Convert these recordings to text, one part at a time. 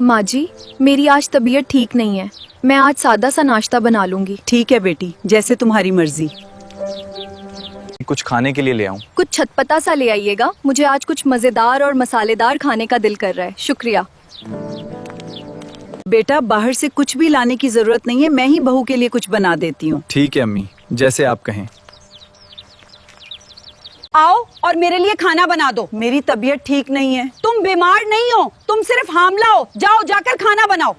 माँ जी, मेरी आज तबीयत ठीक नहीं है, मैं आज सादा सा नाश्ता बना लूंगी। ठीक है बेटी, जैसे तुम्हारी मर्जी। कुछ खाने के लिए ले आऊं? कुछ छटपटा सा ले आइएगा, मुझे आज कुछ मजेदार और मसालेदार खाने का दिल कर रहा है। शुक्रिया। बेटा, बाहर से कुछ भी लाने की जरूरत नहीं है, मैं ही बहू के लिए कुछ बना देती हूँ। ठीक है अम्मी, जैसे आप कहें। आओ और मेरे लिए खाना बना दो। मेरी तबीयत ठीक नहीं है। तुम बीमार नहीं हो, तुम सिर्फ हामला हो। जाओ जाकर खाना बनाओ।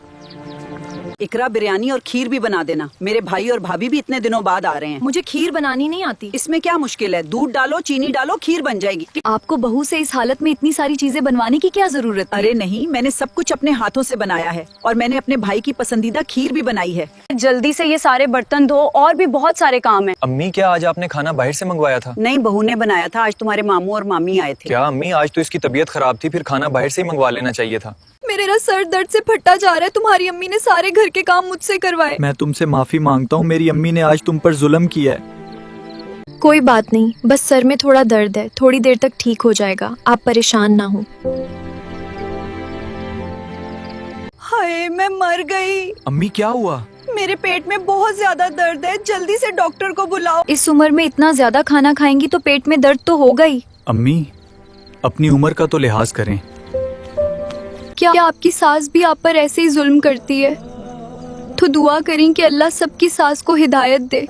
इकरा, बिरयानी और खीर भी बना देना, मेरे भाई और भाभी भी इतने दिनों बाद आ रहे हैं। मुझे खीर बनानी नहीं आती। इसमें क्या मुश्किल है, दूध डालो, चीनी डालो, खीर बन जाएगी। आपको बहू से इस हालत में इतनी सारी चीजें बनवाने की क्या जरूरत है? अरे नहीं, मैंने सब कुछ अपने हाथों से बनाया है और मैंने अपने भाई की पसंदीदा खीर भी बनाई है। जल्दी से ये सारे बर्तन धो, और भी बहुत सारे काम हैं। अम्मी, क्या आज आपने खाना बाहर से मंगवाया था? नहीं, बहू ने बनाया था, आज तुम्हारे मामू और मामी आए थे। क्या अम्मी, आज तो इसकी तबीयत खराब थी, फिर खाना बाहर से ही मंगवा लेना चाहिए था। मेरा सर दर्द से फटा जा रहा है, तुम्हारी अम्मी ने सारे घर के काम मुझसे करवाए। मैं तुमसे माफी मांगता हूँ, मेरी अम्मी ने आज तुम पर जुल्म किया है। कोई बात नहीं, बस सर में थोड़ा दर्द है, थोड़ी देर तक ठीक हो जाएगा, आप परेशान ना हो। हाय, मैं मर गई। अम्मी, क्या हुआ? मेरे पेट में बहुत ज्यादा दर्द है, जल्दी से डॉक्टर को बुलाओ। इस उम्र में इतना ज्यादा खाना खाएंगी तो पेट में दर्द तो होगा ही। अम्मी, अपनी उम्र का तो लिहाज करें। क्या आपकी सास भी आप पर ऐसे ही जुल्म करती है? तो दुआ करें कि अल्लाह सबकी सास को हिदायत दे।